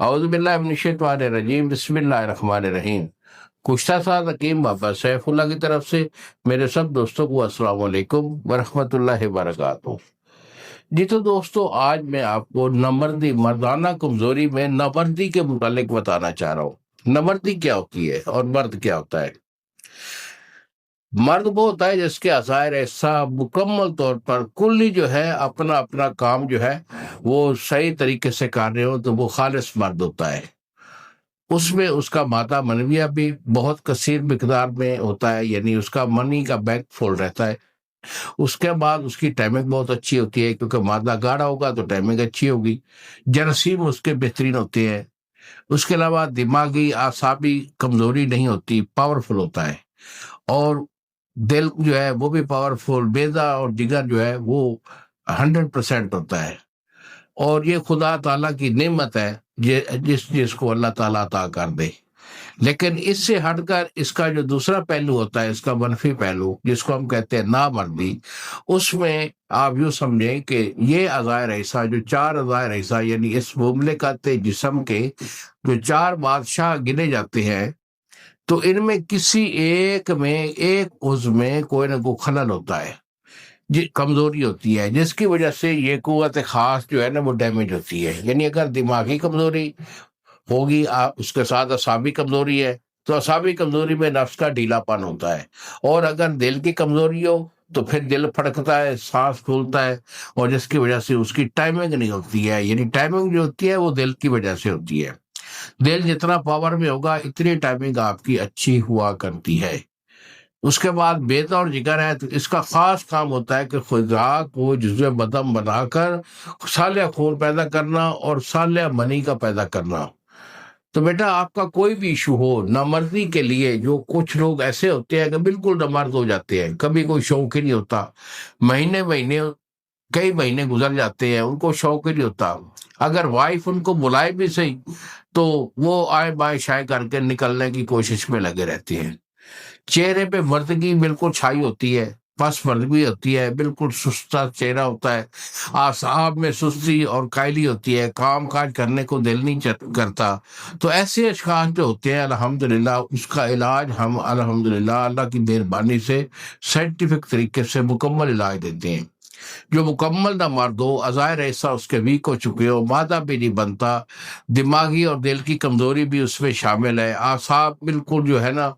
اعوذ باللہ من الشیطان الرجیم، بسم اللہ الرحمن الرحیم۔ کشتہ ساز حکیم بابا سیف اللہ کی طرف سے میرے سب دوستوں کو السلام علیکم ورحمۃ اللہ وبرکاتہ۔ جی تو دوستو، آج میں آپ کو نامردی، مردانہ کمزوری میں نامردی کے متعلق بتانا چاہ رہا ہوں۔ نامردی کیا ہوتی ہے اور مرد کیا ہوتا ہے؟ مرد وہ ہوتا ہے جس کے عزائر ایسا مکمل طور پر کلی جو ہے اپنا اپنا کام جو ہے وہ صحیح طریقے سے کر رہے ہو، تو وہ خالص مرد ہوتا ہے۔ اس میں اس کا مادہ منویہ بھی بہت کثیر مقدار میں ہوتا ہے، یعنی اس کا منی کا بینک فل رہتا ہے۔ اس کے بعد اس کی ٹائمنگ بہت اچھی ہوتی ہے، کیونکہ مادہ گاڑھا ہوگا تو ٹائمنگ اچھی ہوگی۔ جراثیم اس کے بہترین ہوتے ہیں۔ اس کے علاوہ دماغی اعصابی کمزوری نہیں ہوتی، پاورفل ہوتا ہے۔ اور دل جو ہے وہ بھی پاورفل، بیضہ اور جگر جو ہے وہ 100% ہوتا ہے۔ اور یہ خدا تعالیٰ کی نعمت ہے جس کو اللہ تعالیٰ عطا کر دے۔ لیکن اس سے ہٹ کر اس کا جو دوسرا پہلو ہوتا ہے، اس کا منفی پہلو جس کو ہم کہتے ہیں نامردی، اس میں آپ یوں سمجھیں کہ یہ عزائر ایسا، جو 4 عزائر ایسا، یعنی اس مملکت جسم کے جو 4 بادشاہ گنے جاتے ہیں، تو ان میں کسی ایک عضو میں کوئی نہ کوئی خلل ہوتا ہے، کمزوری ہوتی ہے، جس کی وجہ سے یہ قوت خاص جو ہے نا وہ ڈیمیج ہوتی ہے۔ یعنی اگر دماغی کمزوری ہوگی، اس کے ساتھ اعصابی کمزوری ہے، تو اعصابی کمزوری میں نفس کا ڈھیلا پن ہوتا ہے۔ اور اگر دل کی کمزوری ہو تو پھر دل پھڑکتا ہے، سانس پھولتا ہے، اور جس کی وجہ سے اس کی ٹائمنگ نہیں ہوتی ہے۔ یعنی ٹائمنگ جو ہوتی ہے وہ دل کی وجہ سے ہوتی ہے۔ دل جتنا پاور میں ہوگا اتنی ٹائمنگ آپ کی اچھی ہوا کرتی ہے۔ اس کے بعد بیضہ اور جگر ہے، تو اس کا خاص کام ہوتا ہے کہ خدا کو جزو بدن بنا کر صالح خون پیدا کرنا اور صالح منی کا پیدا کرنا۔ تو بیٹا، آپ کا کوئی بھی ایشو ہو نامردی کے لیے، جو کچھ لوگ ایسے ہوتے ہیں کہ بالکل نامرد ہو جاتے ہیں، کبھی کوئی شوق ہی نہیں ہوتا، کئی مہینے گزر جاتے ہیں، ان کو شوق ہی نہیں ہوتا۔ اگر وائف ان کو بلائے بھی صحیح تو وہ آئے بائیں شائے کر کے نکلنے کی کوشش میں لگے رہتے ہیں۔ چہرے پہ مردگی بالکل چھائی ہوتی ہے، پس مردگی ہوتی ہے، بالکل سستا چہرہ ہوتا ہے، اعصاب میں سستی اور کائلی ہوتی ہے، کام کاج کرنے کو دل نہیں کرتا۔ تو ایسے اشخاص جو ہوتے ہیں، الحمدللہ اس کا علاج ہم الحمدللہ اللہ کی مہربانی سے سائنٹیفک طریقے سے مکمل علاج دیتے ہیں۔ جو مکمل نہ مرد ہو، عزائر ایسا اس کے ویک ہو چکے ہو، مادہ بھی نہیں بنتا، دماغی اور دل کی کمزوری بھی اس میں شامل ہے، اعصاب بالکل جو ہے نا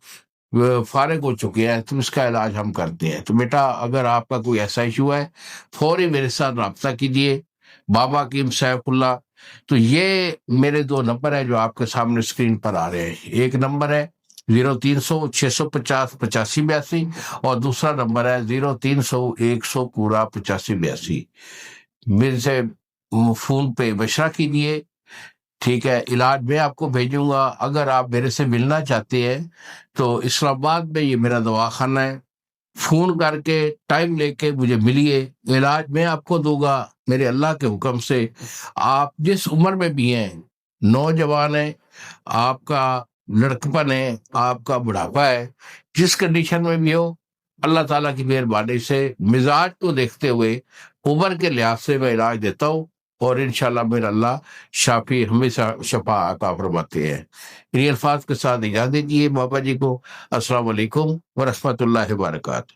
فارغ ہو چکے ہیں، تو اس کا علاج ہم کرتے ہیں۔ تو بیٹا، اگر آپ کا کوئی ایسا ایشو ہے، فوری میرے ساتھ رابطہ کیجئے، بابا حکیم سیف اللہ۔ تو یہ میرے 2 نمبر ہیں جو آپ کے سامنے اسکرین پر آ رہے ہیں۔ ایک نمبر ہے 0300-650-8582 اور دوسرا نمبر ہے 0300-100-8582۔ میرے سے فون پہ مشورہ کیجیے، ٹھیک ہے؟ علاج میں آپ کو بھیجوں گا۔ اگر آپ میرے سے ملنا چاہتے ہیں تو اسلام آباد میں یہ میرا دواخانہ ہے، فون کر کے ٹائم لے کے مجھے ملیے، علاج میں آپ کو دوں گا میرے اللہ کے حکم سے۔ آپ جس عمر میں بھی ہیں، نوجوان ہیں، آپ کا لڑکپن ہے، آپ کا بڑھاپا ہے، جس کنڈیشن میں بھی ہو، اللہ تعالیٰ کی مہربانی سے مزاج کو دیکھتے ہوئے عمر کے لحاظ سے میں علاج دیتا ہوں، اور انشاءاللہ میرا اللہ شافی ہمیشہ شفا عطا فرماتے ہیں۔ انہی الفاظ کے ساتھ اجازت دیجیے بابا جی کو۔ السلام علیکم ورحمۃ اللہ وبرکاتہ۔